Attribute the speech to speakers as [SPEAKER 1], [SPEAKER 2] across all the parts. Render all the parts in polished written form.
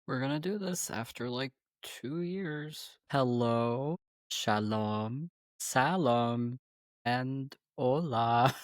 [SPEAKER 1] We're gonna do this after like 2 years. Hello, shalom, salam, and hola.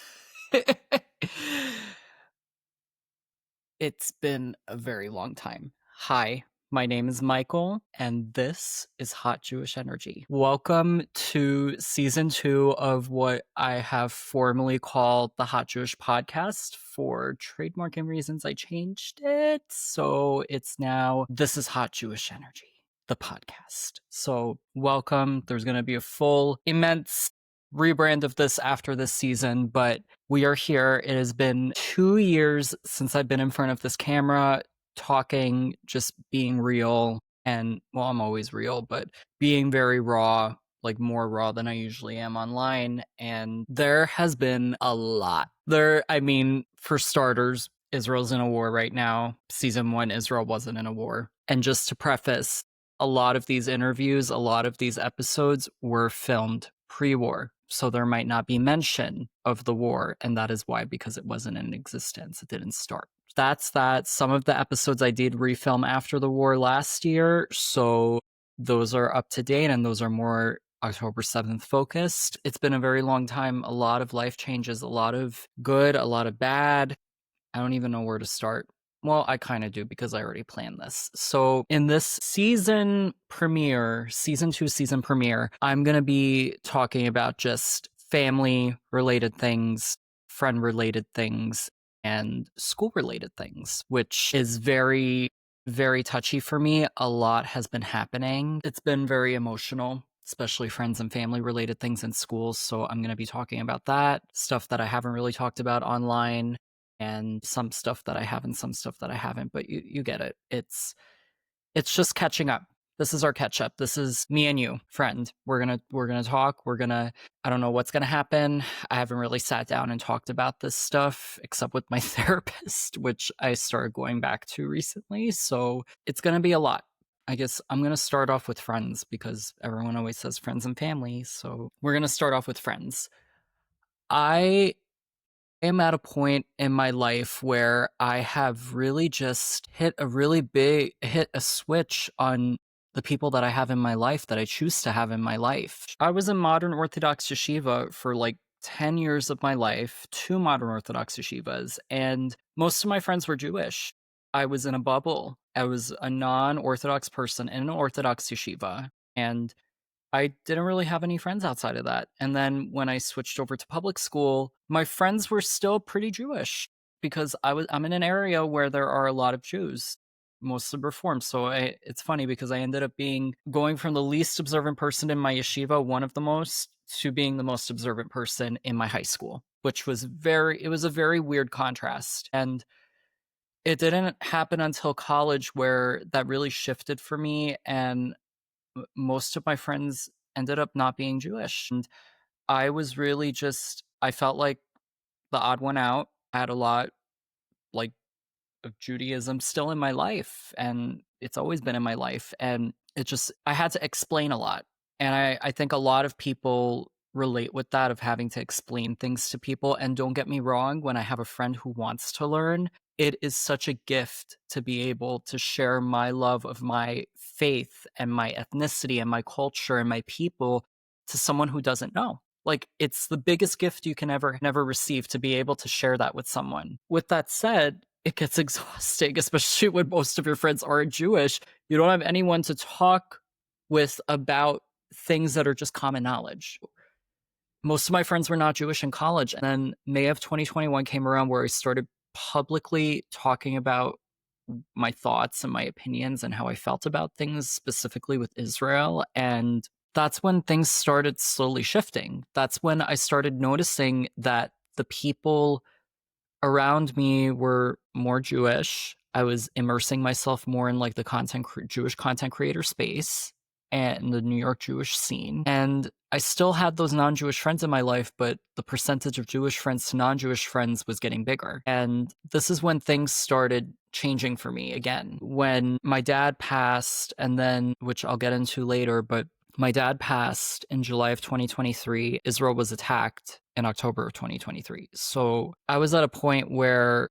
[SPEAKER 1] It's been a very long time. Hi, my name is Michael, and this is Hot Jewish Energy. Welcome to season 2 of what I have formally called the Hot Jewish Podcast. For trademarking reasons, I changed it. So it's now This is Hot Jewish Energy, the podcast. So welcome. There's going to be a full, immense rebrand of this after this season, but we are here. It has been 2 years since I've been in front of this camera talking, just being real. And well, I'm always real, but being very raw, like more raw than I usually am online. And there has been a lot. For starters, Israel's in a war right now. Season 1, Israel wasn't in a war. And just to preface, a lot of these interviews, a lot of these episodes were filmed pre-war. So there might not be mention of the war, and that is why, because it wasn't in existence. It didn't start. That's that. Some of the episodes I did refilm after the war last year, so those are up to date, and those are more October 7th focused. It's been a very long time, a lot of life changes, a lot of good, a lot of bad. I don't even know where to start. Well, I kind of do because I already planned this. So in this season 2 season premiere, I'm going to be talking about just family related things, friend related things, and school related things, which is very, very touchy for me. A lot has been happening. It's been very emotional, especially friends and family related things in schools. So I'm going to be talking about that, stuff that I haven't really talked about online, and some stuff that I have and some stuff that I haven't, but you get it. It's just catching up. This is our catch up. This is me and you, friend. We're gonna talk. I don't know what's gonna happen. I haven't really sat down and talked about this stuff except with my therapist, which I started going back to recently. So it's gonna be a lot. I guess I'm gonna start off with friends because everyone always says friends and family. So we're gonna start off with friends. I am at a point in my life where I have really just hit a switch on the people that I have in my life, that I choose to have in my life. I was in modern Orthodox yeshiva for like 10 years of my life, 2 modern Orthodox yeshivas, and most of my friends were Jewish. I was in a bubble. I was a non-Orthodox person in an Orthodox yeshiva, and I didn't really have any friends outside of that. And then when I switched over to public school, my friends were still pretty Jewish because I'm in an area where there are a lot of Jews, mostly Reform. So it's funny because I ended up going from the least observant person in my yeshiva, one of the most, to being the most observant person in my high school, which was it was a very weird contrast. And it didn't happen until college where that really shifted for me, and most of my friends ended up not being Jewish. And I was really I felt like the odd one out. I had a lot like of Judaism still in my life, and it's always been in my life. And I had to explain a lot. And I think a lot of people relate with that, of having to explain things to people. And don't get me wrong, when I have a friend who wants to learn, it is such a gift to be able to share my love of my faith and my ethnicity and my culture and my people to someone who doesn't know. Like, it's the biggest gift you can never receive, to be able to share that with someone. With that said, it gets exhausting, especially when most of your friends aren't Jewish. You don't have anyone to talk with about things that are just common knowledge. Most of my friends were not Jewish in college. And then May of 2021 came around, where I started publicly talking about my thoughts and my opinions and how I felt about things, specifically with Israel. And that's when things started slowly shifting. That's when I started noticing that the people around me were more Jewish. I was immersing myself more in like the Jewish content creator space and the New York Jewish scene. And I still had those non-Jewish friends in my life, but the percentage of Jewish friends to non-Jewish friends was getting bigger. And this is when things started changing for me again. When my dad passed, and then, which I'll get into later, but my dad passed in July of 2023. Israel was attacked in October of 2023. So I was at a point where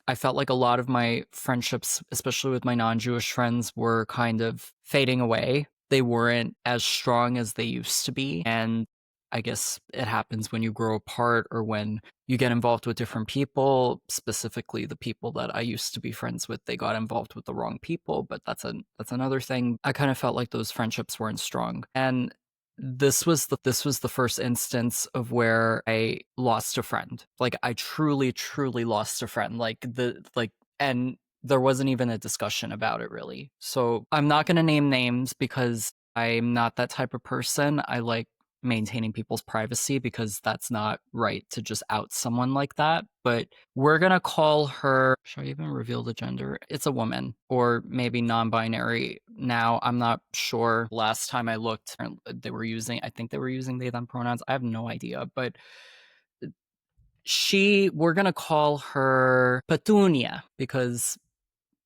[SPEAKER 1] I felt like a lot of my friendships, especially with my non-Jewish friends, were kind of fading away. They weren't as strong as they used to be. And I guess it happens when you grow apart or when you get involved with different people. Specifically, the people that I used to be friends with, they got involved with the wrong people, but that's another thing. I kind of felt like those friendships weren't strong. And this was the first instance of where I lost a friend. Like I truly lost a friend. And there wasn't even a discussion about it really. So I'm not going to name names because I'm not that type of person. I like maintaining people's privacy because that's not right to just out someone like that. But we're going to call her, should I even reveal the gender? It's a woman or maybe non-binary. Now, I'm not sure. Last time I looked, I think they were using they, them pronouns. I have no idea. But we're going to call her Petunia because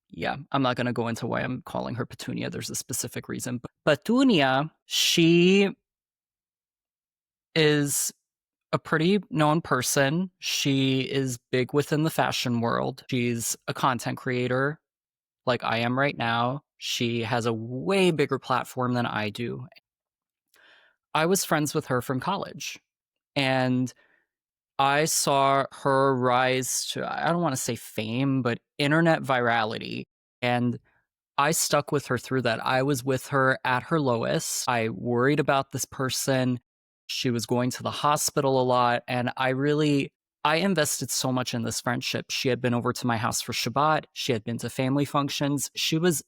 [SPEAKER 1] yeah, I'm not going to go into why I'm calling her Petunia. There's a specific reason. But Petunia, she is a pretty known person. She is big within the fashion world. She's a content creator like I am right now. She has a way bigger platform than I do. I was friends with her from college, and I saw her rise to, I don't want to say fame, but internet virality. And I stuck with her through that. I was with her at her lowest. I worried about this person. She was going to the hospital a lot. And I invested so much in this friendship. She had been over to my house for Shabbat. She had been to family functions. She was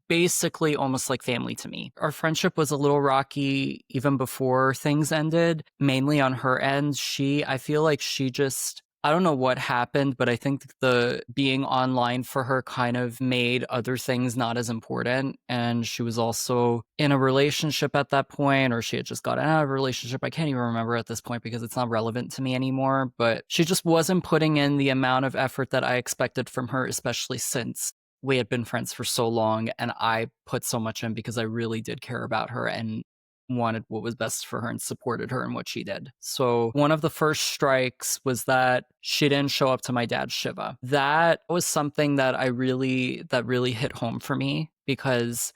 [SPEAKER 1] basically almost like family to me. Our friendship was a little rocky even before things ended, mainly on her end. I feel like she just, I don't know what happened, but I think the being online for her kind of made other things not as important. And she was also in a relationship at that point, or she had just gotten out of a relationship. I can't even remember at this point because it's not relevant to me anymore. But she just wasn't putting in the amount of effort that I expected from her, especially since we had been friends for so long and I put so much in because I really did care about her and wanted what was best for her and supported her in what she did. So one of the first strikes was that she didn't show up to my dad's Shiva. That was something that really hit home for me because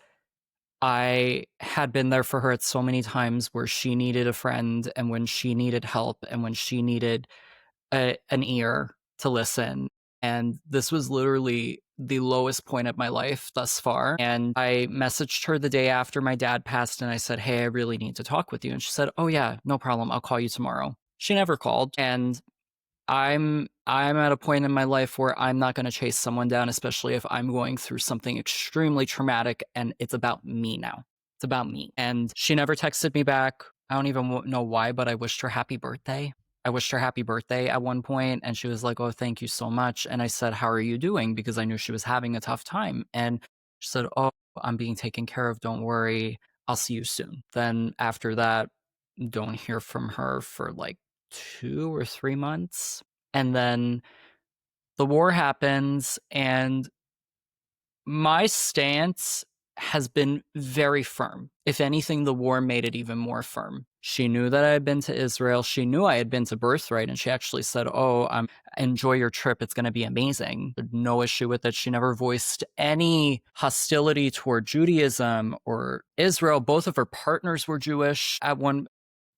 [SPEAKER 1] I had been there for her at so many times where she needed a friend and when she needed help and when she needed an ear to listen. And this was literally the lowest point of my life thus far. And I messaged her the day after my dad passed and I said, hey, I really need to talk with you. And she said, oh yeah, no problem. I'll call you tomorrow. She never called. And I'm at a point in my life where I'm not going to chase someone down, especially if I'm going through something extremely traumatic and it's about me now. It's about me. And she never texted me back. I don't even know why, but I wished her happy birthday. I wished her happy birthday at one point, and she was like, oh, thank you so much. And I said, how are you doing? Because I knew she was having a tough time. And she said, oh, I'm being taken care of. Don't worry. I'll see you soon. Then after that, don't hear from her for like 2 or 3 months. And then the war happens, and my stance has been very firm. If anything, the war made it even more firm. She knew that I had been to Israel. She knew I had been to Birthright, and she actually said, oh, enjoy your trip. It's going to be amazing. No issue with it. She never voiced any hostility toward Judaism or Israel. Both of her partners were Jewish. At one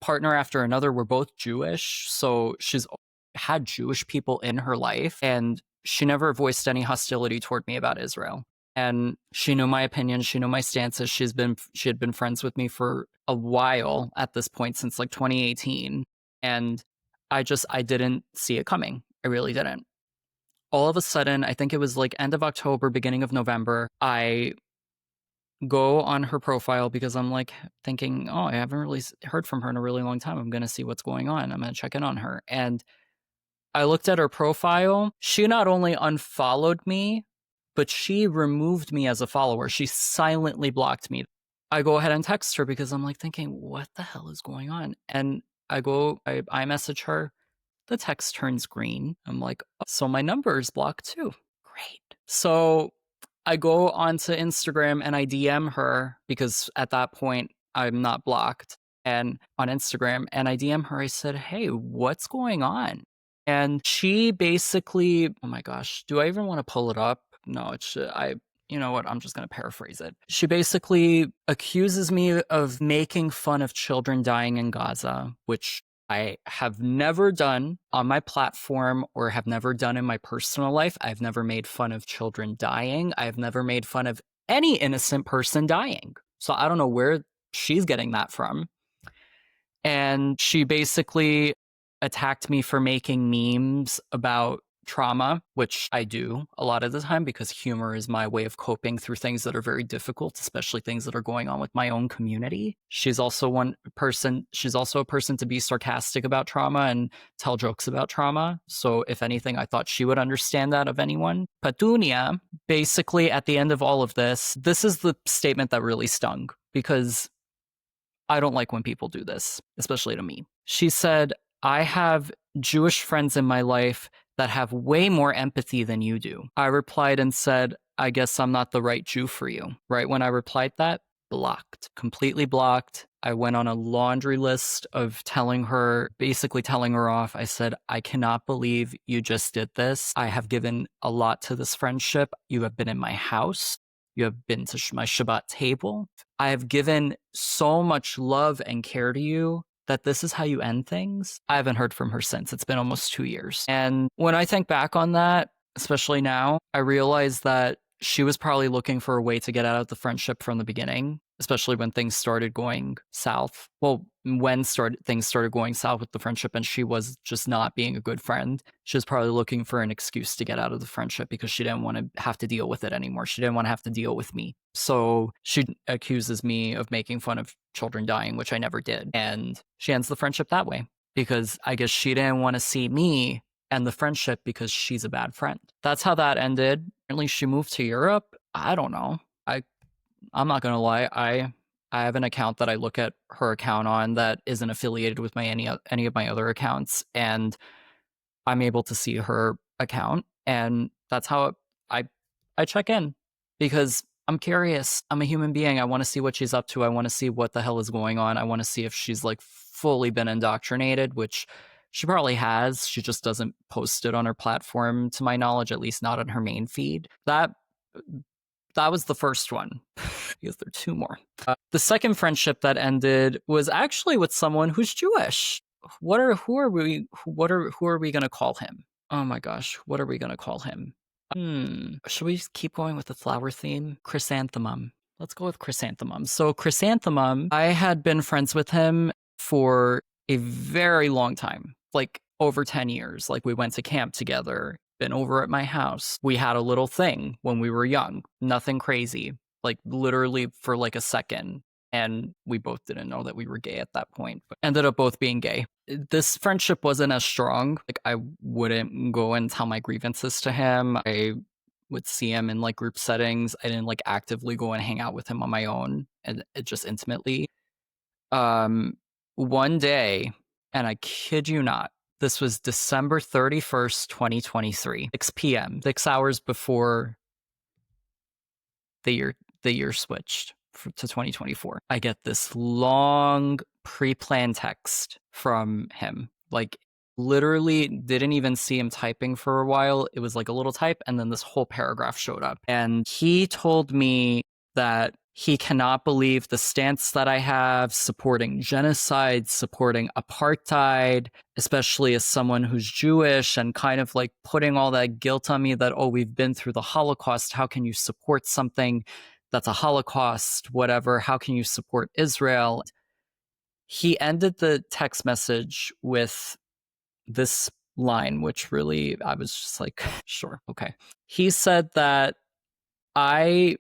[SPEAKER 1] partner after another were both Jewish. So she's had Jewish people in her life, and she never voiced any hostility toward me about Israel. And she knew my opinion. She knew my stances. She had been friends with me for a while at this point, since like 2018. And I didn't see it coming. I really didn't. All of a sudden, I think it was like end of October, beginning of November, I go on her profile because I'm like thinking, oh, I haven't really heard from her in a really long time. I'm going to see what's going on. I'm going to check in on her. And I looked at her profile. She not only unfollowed me, but she removed me as a follower. She silently blocked me. I go ahead and text her because I'm like thinking, what the hell is going on? And I message her. The text turns green. I'm like, oh, so my number is blocked too. Great. So I go onto Instagram and I DM her because at that point I'm not blocked. And on Instagram, and I DM her, I said, hey, what's going on? And she basically, oh my gosh, do I even want to pull it up? No, you know what? I'm just going to paraphrase it. She basically accuses me of making fun of children dying in Gaza, which I have never done on my platform or have never done in my personal life. I've never made fun of children dying. I've never made fun of any innocent person dying. So I don't know where she's getting that from. And she basically attacked me for making memes about trauma, which I do a lot of the time because humor is my way of coping through things that are very difficult, especially things that are going on with my own community. She's also a person to be sarcastic about trauma and tell jokes about trauma. So if anything, I thought she would understand that of anyone. Petunia, basically at the end of all of this is the statement that really stung because I don't like when people do this, especially to me. She said, I have Jewish friends in my life that have way more empathy than you do. I replied and said, I guess I'm not the right Jew for you. Right when I replied that, blocked, completely blocked. I went on a laundry list of basically telling her off. I said, I cannot believe you just did this. I have given a lot to this friendship. You have been in my house. You have been to my Shabbat table. I have given so much love and care to you that this is how you end things. I haven't heard from her since. It's been almost 2 years. And when I think back on that, especially now, I realize that she was probably looking for a way to get out of the friendship from the beginning, especially when things started going south. Well, things started going south with the friendship and she was just not being a good friend. She was probably looking for an excuse to get out of the friendship because she didn't want to have to deal with it anymore. She didn't want to have to deal with me. So she accuses me of making fun of children dying, which I never did. And she ends the friendship that way because I guess she didn't want to see me end the friendship because she's a bad friend. That's how that ended. Apparently she moved to Europe. I don't know. I'm not gonna lie. I have an account that I look at her account on that isn't affiliated with any of my other accounts, and I'm able to see her account, and that's how I I check in because I'm curious. I'm a human being. I want to see what she's up to. I want to see what the hell is going on. I want to see if she's like fully been indoctrinated, which she probably has. She just doesn't post it on her platform, to my knowledge, at least not on her main feed. That was the first one because there are two more. The second friendship that ended was actually with someone who's Jewish. Who are we going to call him? Oh my gosh, what are we going to call him? Should we just keep going with the flower theme? Chrysanthemum. Let's go with Chrysanthemum. So Chrysanthemum, I had been friends with him for a very long time, like over 10 years. Like we went to camp together, been over at my house. We had a little thing when we were young, nothing crazy, like literally for like a second. And we both didn't know that we were gay at that point, but ended up both being gay. This friendship wasn't as strong. Like I wouldn't go and tell my grievances to him. I would see him in like group settings. I didn't like actively go and hang out with him on my own and it just intimately. One day, and I kid you not, this was December 31st, 2023, 6 p.m., 6 hours before the year switched to 2024. I get this long pre-planned text from him. Like literally didn't even see him typing for a while. It was like a little type and then this whole paragraph showed up. And he told me that he cannot believe the stance that I have supporting genocide, supporting apartheid, especially as someone who's Jewish and kind of like putting all that guilt on me that, oh, we've been through the Holocaust. How can you support something that's a Holocaust, whatever? How can you support Israel? He ended the text message with this line, which really, I was just like, sure, okay. He said that I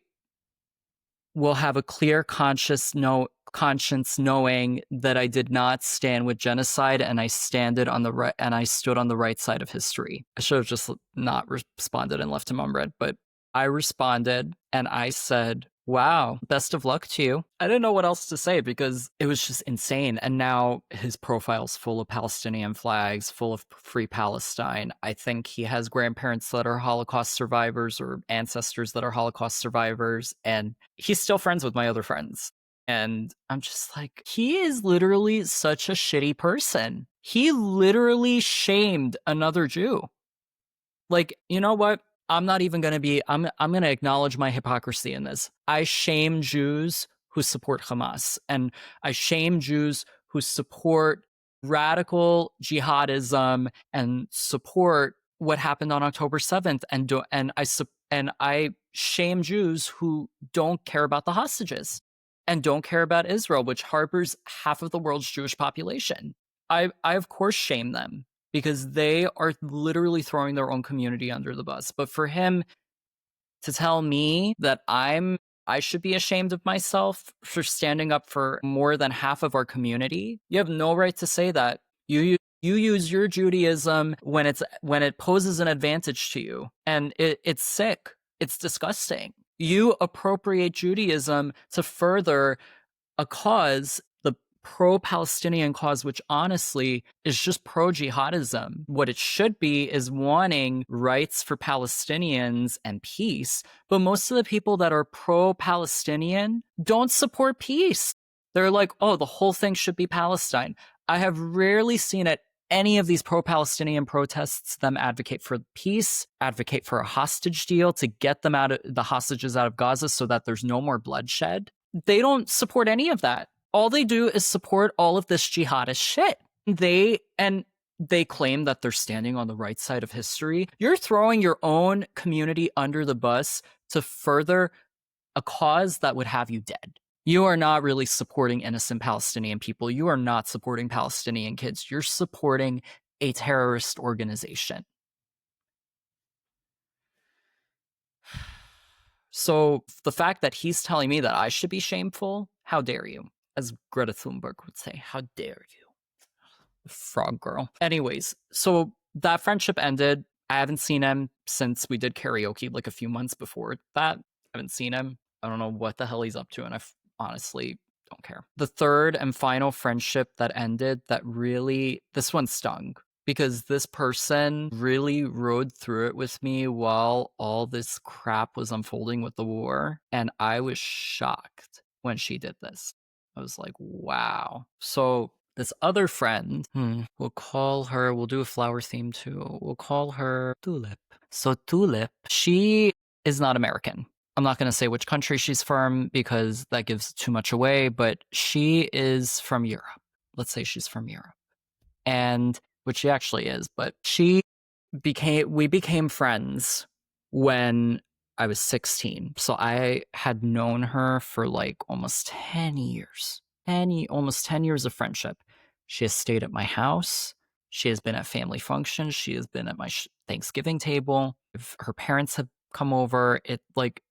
[SPEAKER 1] will have a clear conscience knowing that I did not stand with genocide and I stood on the right side of history. I should have just not responded and left him unread, but I responded and I said, wow, best of luck to you. I didn't know what else to say because it was just insane. And now his profile's full of Palestinian flags, full of free Palestine. I think he has grandparents that are Holocaust survivors or ancestors that are Holocaust survivors. And he's still friends with my other friends. And I'm just like, he is literally such a shitty person. He literally shamed another Jew. Like, you know what? I'm not even gonna be. I'm gonna acknowledge my hypocrisy in this. I shame Jews who support Hamas, and I shame Jews who support radical jihadism and support what happened on October 7th, and I shame Jews who don't care about the hostages and don't care about Israel, which harbors half of the world's Jewish population. I of course shame them because they are literally throwing their own community under the bus. But for him to tell me that I should be ashamed of myself for standing up for more than half of our community, you have no right to say that. You use your Judaism when it poses an advantage to you, and it's sick. It's disgusting. You appropriate Judaism to further a cause, the pro-Palestinian cause, which honestly is just pro-jihadism. What it should be is wanting rights for Palestinians and peace, but most of the people that are pro-Palestinian don't support peace. They're like, oh, the whole thing should be Palestine. I have rarely seen at any of these pro-Palestinian protests them advocate for peace, advocate for a hostage deal to get them out of the hostages out of Gaza so that there's no more bloodshed. They don't support any of that. All they do is support all of this jihadist shit. They claim that they're standing on the right side of history. You're throwing your own community under the bus to further a cause that would have you dead. You are not really supporting innocent Palestinian people. You are not supporting Palestinian kids. You're supporting a terrorist organization. So the fact that he's telling me that I should be shameful, how dare you? As Greta Thunberg would say, how dare you? Frog girl. Anyways, so that friendship ended. I haven't seen him since we did karaoke like a few months before that. I haven't seen him. I don't know what the hell he's up to, and I honestly don't care. The third and final friendship that ended, this one stung because this person really rode through it with me while all this crap was unfolding with the war, and I was shocked when she did this. I was like, wow. So this other friend, we'll do a flower theme too. We'll call her Tulip. So Tulip, she is not American. I'm not going to say which country she's from because that gives too much away, but she is from Europe. Let's say she's from Europe. And which she actually is, but we became friends when I was 16. So I had known her for like almost 10 years. Almost 10 years of friendship. She has stayed at my house. She has been at family functions. She has been at my Thanksgiving table. If her parents have come over,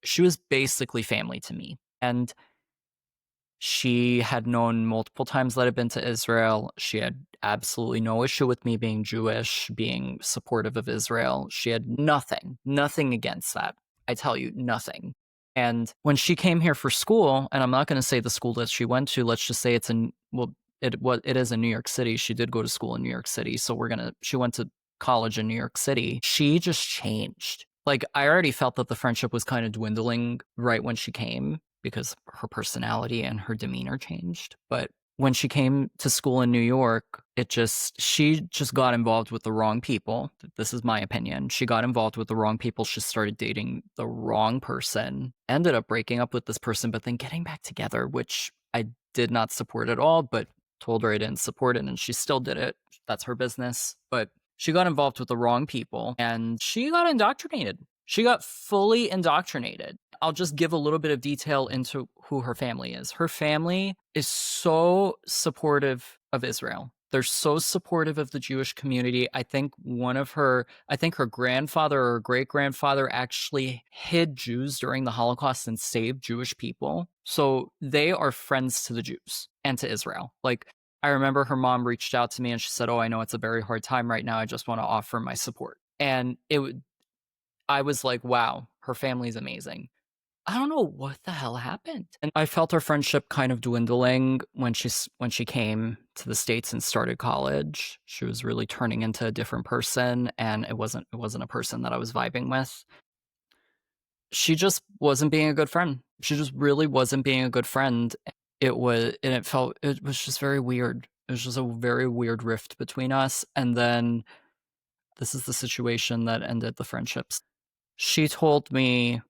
[SPEAKER 1] she was basically family to me. And she had known multiple times that I'd been to Israel. She had absolutely no issue with me being Jewish, being supportive of Israel. She had nothing against that. I tell you, nothing. And when she came here for school, and I'm not going to say the school that she went to, let's just say it is in New York City. She did go to school in New York City. So she went to college in New York City. She just changed. Like, I already felt that the friendship was kind of dwindling right when she came because her personality and her demeanor changed. But when she came to school in New York, she just got involved with the wrong people. This is my opinion. She got involved with the wrong people. She started dating the wrong person, ended up breaking up with this person, but then getting back together, which I did not support at all, but told her I didn't support it and she still did it. That's her business. But she got involved with the wrong people and she got indoctrinated. She got fully indoctrinated. I'll just give a little bit of detail into who her family is. Her family is so supportive of Israel. They're so supportive of the Jewish community. I think her grandfather or great-grandfather actually hid Jews during the Holocaust and saved Jewish people. So they are friends to the Jews and to Israel. Like, I remember her mom reached out to me and she said, "Oh, I know it's a very hard time right now. I just want to offer my support." And I was like, wow, her family's amazing. I don't know what the hell happened. And I felt our friendship kind of dwindling when she came to the States and started college. She was really turning into a different person, and it wasn't a person that I was vibing with. She just wasn't being a good friend. She just really wasn't being a good friend. It was just very weird. It was just a very weird rift between us, and then this is the situation that ended the friendships. She told me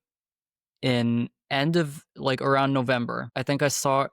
[SPEAKER 1] in end of like around November. I think I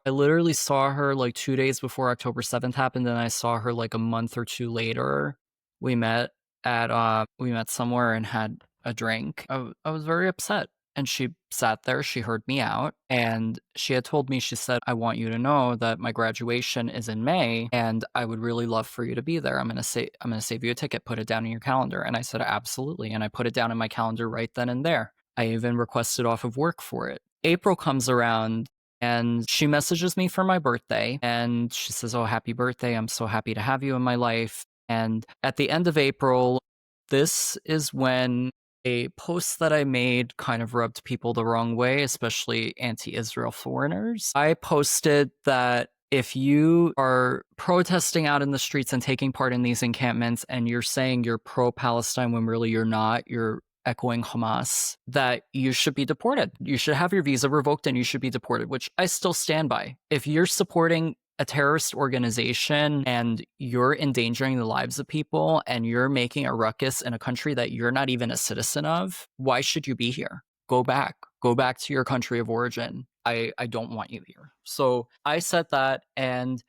[SPEAKER 1] literally saw her like 2 days before October 7th happened, and I saw her like a month or two later. We met we met somewhere and had a drink. I was very upset. And she sat there, she heard me out, and she had told me, she said, I want you to know that my graduation is in May and I would really love for you to be there. I'm gonna save you a ticket, put it down in your calendar. And I said, absolutely. And I put it down in my calendar right then and there. I even requested off of work for it. April comes around and she messages me for my birthday and she says, oh, happy birthday. I'm so happy to have you in my life. And at the end of April, this is when a post that I made kind of rubbed people the wrong way, especially anti-Israel foreigners. I posted that if you are protesting out in the streets and taking part in these encampments and you're saying you're pro-Palestine when really you're not, you're echoing Hamas, that you should be deported. You should have your visa revoked and you should be deported, which I still stand by. If you're supporting a terrorist organization and you're endangering the lives of people and you're making a ruckus in a country that you're not even a citizen of, why should you be here? Go back to your country of origin. I don't want you here. So I said that, and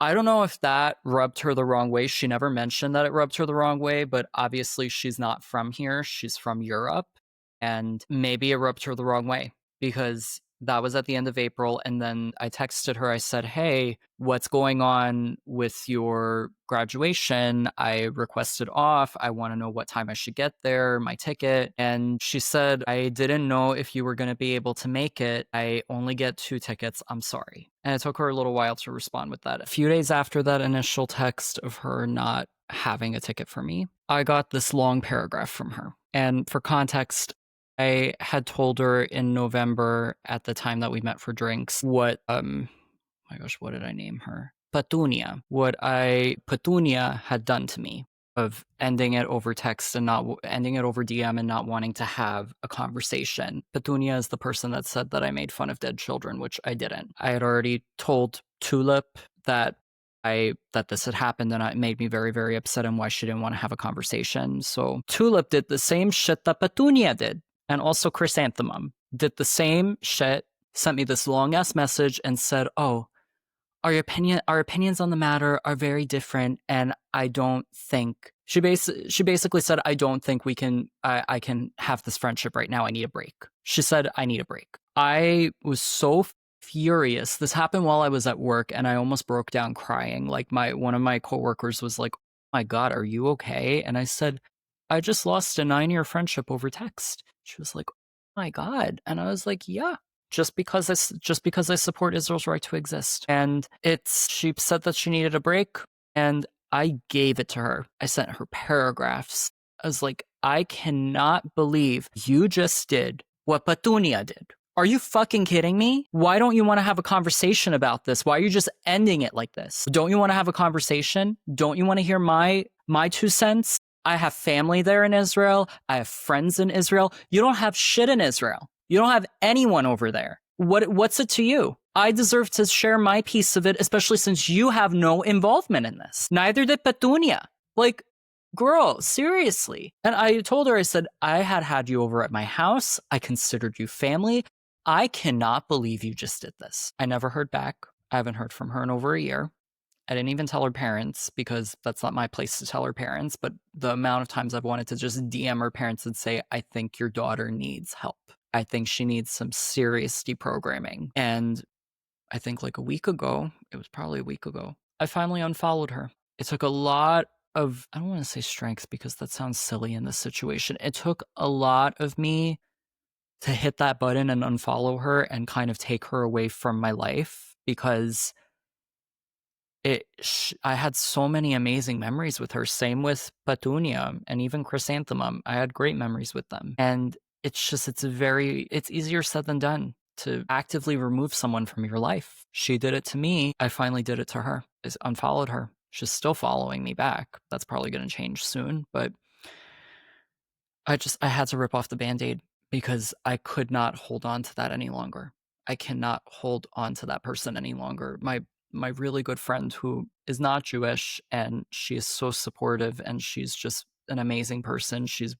[SPEAKER 1] I don't know if that rubbed her the wrong way. She never mentioned that it rubbed her the wrong way, but obviously she's not from here. She's from Europe, and maybe it rubbed her the wrong way because that was at the end of April. And then I texted her, I said, hey, what's going on with your graduation? I requested off. I want to know what time I should get there, my ticket. And she said, I didn't know if you were going to be able to make it. I only get 2 tickets. I'm sorry. And it took her a little while to respond with that. A few days after that initial text of her not having a ticket for me, I got this long paragraph from her. And for context, I had told her in November at the time that we met for drinks what my gosh, what did I name her? Petunia. Petunia had done to me of ending it over text and not ending it over DM and not wanting to have a conversation. Petunia is the person that said that I made fun of dead children, which I didn't. I had already told Tulip that this had happened, and it made me very, very upset and why she didn't want to have a conversation. So Tulip did the same shit that Petunia did. And also Chrysanthemum did the same shit, sent me this long ass message and said, oh, our opinions on the matter are very different, and I don't think she basically said, I don't think I can have this friendship right now. I need a break. She said, I need a break. I was so furious. This happened while I was at work, and I almost broke down crying. Like one of my coworkers was like, oh my God, are you okay? And I said, I just lost a 9-year friendship over text. She was like, oh my God. And I was like, yeah. Just because I support Israel's right to exist. And she said that she needed a break, and I gave it to her. I sent her paragraphs. I was like, I cannot believe you just did what Petunia did. Are you fucking kidding me? Why don't you want to have a conversation about this? Why are you just ending it like this? Don't you want to have a conversation? Don't you want to hear my 2 cents? I have family there in Israel. I have friends in Israel. You don't have shit in Israel. You don't have anyone over there. What's it to you? I deserve to share my piece of it, especially since you have no involvement in this. Neither did Petunia. Like, girl, seriously. And I told her, I said, I had you over at my house. I considered you family. I cannot believe you just did this. I never heard back. I haven't heard from her in over a year. I didn't even tell her parents because that's not my place to tell her parents. But the amount of times I've wanted to just DM her parents and say, I think your daughter needs help. I think she needs some serious deprogramming. And I think like a week ago, it was probably a week ago, I finally unfollowed her. It took a lot of, I don't want to say strength because that sounds silly in this situation. It took a lot of me to hit that button and unfollow her and kind of take her away from my life because I had so many amazing memories with her. Same with Petunia and even Chrysanthemum. I had great memories with them. And it's easier said than done to actively remove someone from your life. She did it to me. I finally did it to her. I unfollowed her. She's still following me back. That's probably going to change soon. But I had to rip off the Band-Aid because I could not hold on to that any longer. I cannot hold on to that person any longer. my really good friend who is not Jewish, and she is so supportive, and she's just an amazing person. She's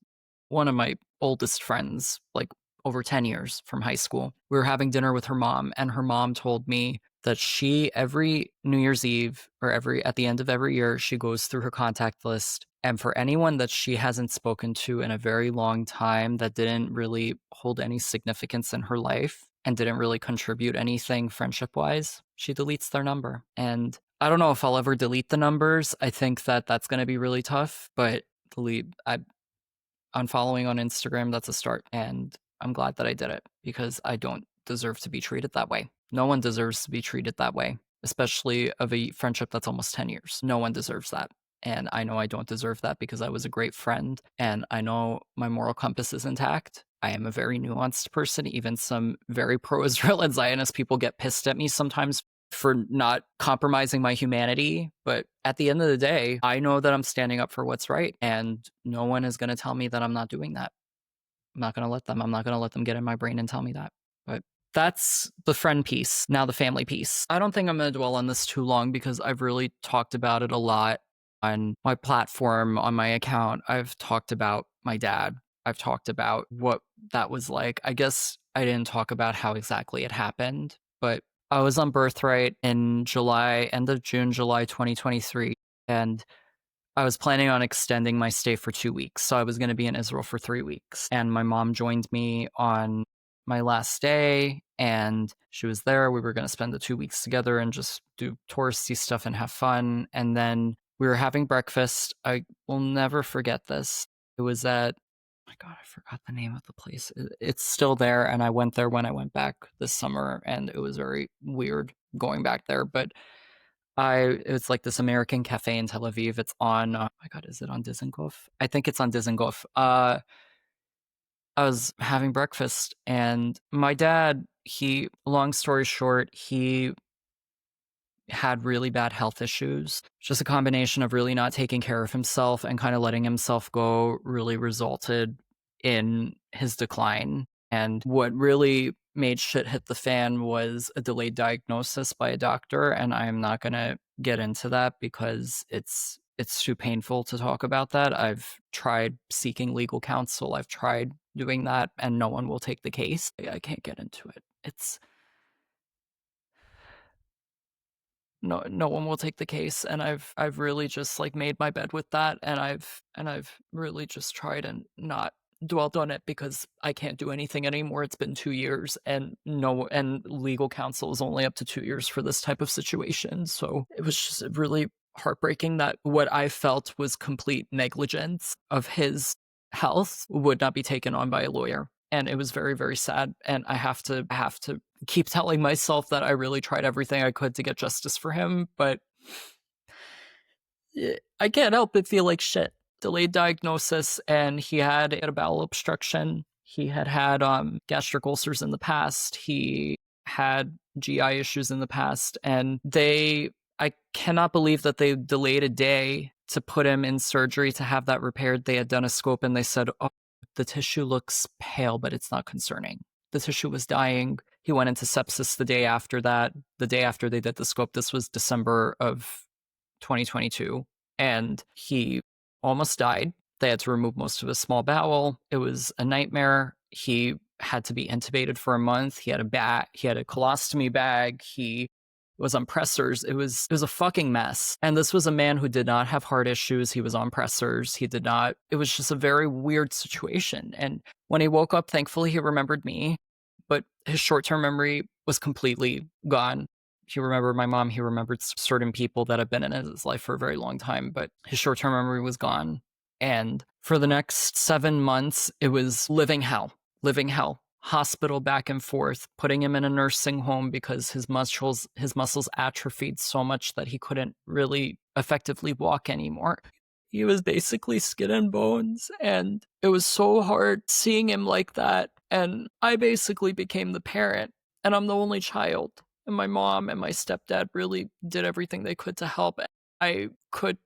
[SPEAKER 1] one of my oldest friends, like over 10 years from high school. We were having dinner with her mom, and her mom told me that she, every New Year's Eve or at the end of every year, she goes through her contact list. And for anyone that she hasn't spoken to in a very long time, that didn't really hold any significance in her life and didn't really contribute anything friendship wise, she deletes their number. And I don't know if I'll ever delete the numbers. I think that that's going to be really tough, but unfollowing on Instagram, that's a start. And I'm glad that I did it because I don't deserve to be treated that way. No one deserves to be treated that way, especially of a friendship that's almost 10 years. No one deserves that. And I know I don't deserve that because I was a great friend and I know my moral compass is intact. I am a very nuanced person. Even some very pro Israel and Zionist people get pissed at me sometimes for not compromising my humanity. But at the end of the day, I know that I'm standing up for what's right, and no one is going to tell me that I'm not doing that. I'm not going to let them. I'm not going to let them get in my brain and tell me that. But that's the friend piece. Now the family piece. I don't think I'm going to dwell on this too long because I've really talked about it a lot on my platform, on my account. I've talked about my dad. I've talked about what that was like. I guess I didn't talk about how exactly it happened, but I was on Birthright in July, end of June, July 2023, and I was planning on extending my stay for 2 weeks. So I was going to be in Israel for 3 weeks. And my mom joined me on my last day, and she was there. We were going to spend the 2 weeks together and just do touristy stuff and have fun. And then we were having breakfast. I will never forget this. It was at, oh my God, I forgot the name of the place. It's still there. And I went there when I went back this summer, and it was very weird going back there. But it's like this American cafe in Tel Aviv. It's on, oh my God, is it on Dizengoff? I think it's on Dizengoff. I was having breakfast and my dad, long story short, he had really bad health issues. Just a combination of really not taking care of himself and kind of letting himself go really resulted in his decline. And what really made shit hit the fan was a delayed diagnosis by a doctor. And I'm not going to get into that because it's too painful to talk about that. I've tried seeking legal counsel. I've tried doing that and no one will take the case. I can't get into it. No one will take the case, and I've really just like made my bed with that, and I've really just tried and not dwelled on it because I can't do anything anymore. It's been 2 years, and legal counsel is only up to 2 years for this type of situation. So it was just really heartbreaking that what I felt was complete negligence of his health would not be taken on by a lawyer. And it was very, very sad. And I have to keep telling myself that I really tried everything I could to get justice for him, but I can't help but feel like shit. Delayed diagnosis, and he had a bowel obstruction. He had gastric ulcers in the past. He had GI issues in the past, and I cannot believe that they delayed a day to put him in surgery to have that repaired. They had done a scope and they said, oh, the tissue looks pale, but it's not concerning. The tissue was dying. He went into sepsis the day after that. The day after they did the scope, this was December of 2022, and he almost died. They had to remove most of his small bowel. It was a nightmare. He had to be intubated for a month. He had a colostomy bag. He was on pressors. It was a fucking mess. And this was a man who did not have heart issues. He was on pressors. It was just a very weird situation. And when he woke up, thankfully he remembered me, but his short-term memory was completely gone. He remembered my mom. He remembered certain people that have been in his life for a very long time, but his short-term memory was gone. And for the next 7 months, it was living hell. Hospital back and forth, putting him in a nursing home because his muscles atrophied so much that he couldn't really effectively walk anymore. He was basically skin and bones, and it was so hard seeing him like that. And I basically became the parent, and I'm the only child. And my mom and my stepdad really did everything they could to help. I could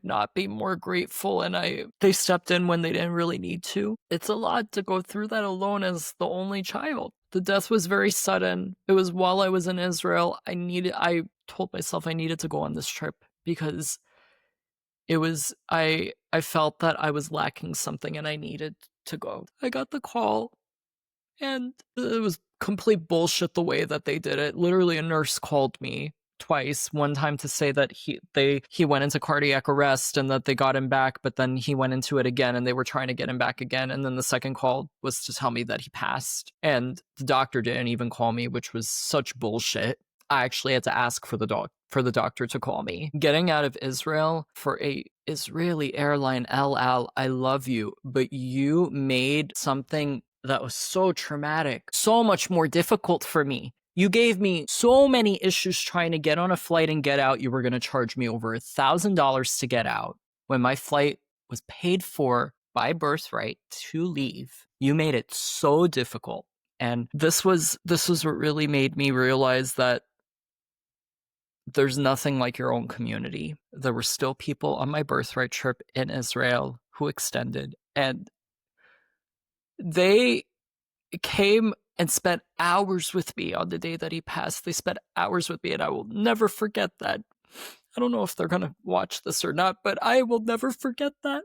[SPEAKER 1] not be more grateful, and they stepped in when they didn't really need to. It's a lot to go through that alone as the only child. The death was very sudden. It was while I was in Israel. I told myself I needed to go on this trip because I felt that I was lacking something and I needed to go. I got the call and it was complete bullshit the way that they did it. Literally, a nurse called me twice. One time to say that he went into cardiac arrest and that they got him back, but then he went into it again and they were trying to get him back again. And then the second call was to tell me that he passed. And the doctor didn't even call me, which was such bullshit. I actually had to ask for the doctor to call me. Getting out of Israel for a Israeli airline, El Al, I love you, but you made something that was so traumatic so much more difficult for me. You gave me so many issues trying to get on a flight and get out. You were going to charge me over $1,000 to get out when my flight was paid for by birthright to leave. You made it so difficult. And this was what really made me realize that there's nothing like your own community. There were still people on my birthright trip in Israel who extended, and they came and spent hours with me on the day that he passed. They spent hours with me, and I will never forget that. I don't know if they're going to watch this or not, but I will never forget that.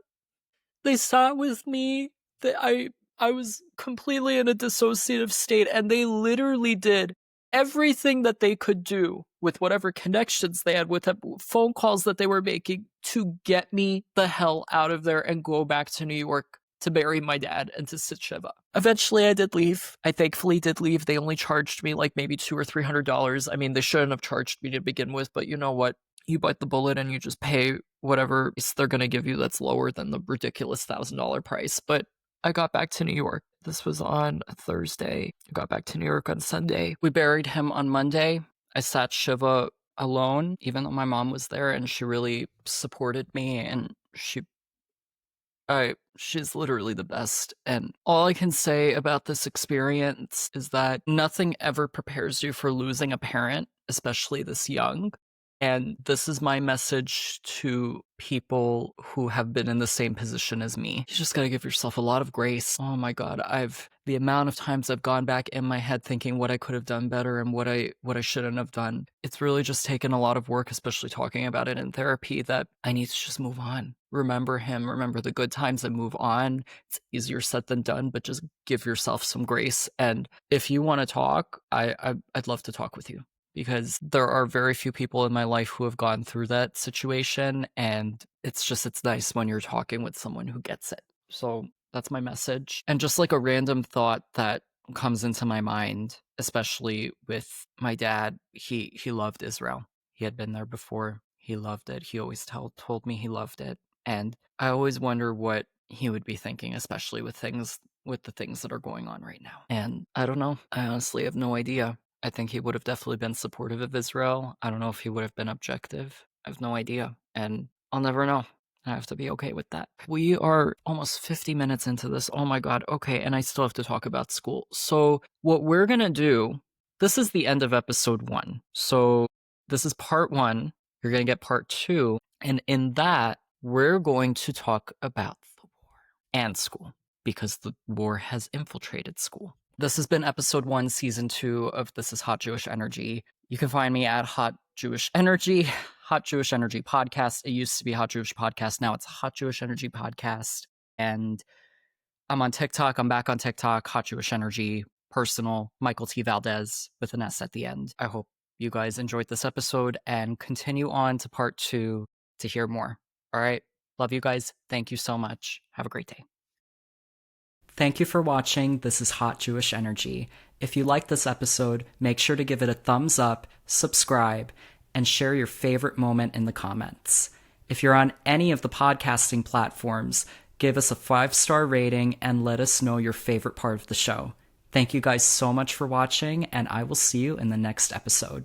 [SPEAKER 1] They sat with me. I was completely in a dissociative state, and they literally did everything that they could do with whatever connections they had, with phone calls that they were making, to get me the hell out of there and go back to New York to bury my dad and to sit Shiva. Eventually, I did leave. I thankfully did leave. They only charged me like maybe $200 or $300. I mean, they shouldn't have charged me to begin with, but you know what? You bite the bullet and you just pay whatever they're going to give you that's lower than the ridiculous $1,000 price. But I got back to New York. This was on a Thursday. I got back to New York on Sunday. We buried him on Monday. I sat Shiva alone, even though my mom was there, and she really supported me, and she's literally the best. And all I can say about this experience is that nothing ever prepares you for losing a parent, especially this young. And this is my message to people who have been in the same position as me. You just gotta give yourself a lot of grace. Oh my God, the amount of times I've gone back in my head thinking what I could have done better and what I shouldn't have done. It's really just taken a lot of work, especially talking about it in therapy, that I need to just move on. Remember him, remember the good times, and move on. It's easier said than done, but just give yourself some grace. And if you want to talk, I'd love to talk with you, because there are very few people in my life who have gone through that situation, and it's nice when you're talking with someone who gets it. So that's my message. And just like a random thought that comes into my mind, especially with my dad, he loved Israel. He had been there before. He loved it. He always told me he loved it. And I always wonder what he would be thinking, especially with the things that are going on right now. And I don't know. I honestly have no idea. I think he would have definitely been supportive of Israel. I don't know if he would have been objective. I have no idea. And I'll never know. I have to be okay with that. We are almost 50 minutes into this. Oh my God. Okay. And I still have to talk about school. So what we're going to do, this is the end of episode 1. So this is part 1. You're going to get part 2. And in that, we're going to talk about the war and school, because the war has infiltrated school. This has been episode 1, season 2 of This is Hot Jewish Energy. You can find me at Hot Jewish Energy Podcast. It used to be Hot Jewish Podcast. Now it's Hot Jewish Energy Podcast. And I'm on TikTok. I'm back on TikTok. Hot Jewish Energy, personal, Michael T. Valdes with an S at the end. I hope you guys enjoyed this episode and continue on to part 2 to hear more. All right. Love you guys. Thank you so much. Have a great day. Thank you for watching. This is Hot Jewish Energy. If you liked this episode, make sure to give it a thumbs up, subscribe, and share your favorite moment in the comments. If you're on any of the podcasting platforms, give us a 5-star rating and let us know your favorite part of the show. Thank you guys so much for watching, and I will see you in the next episode.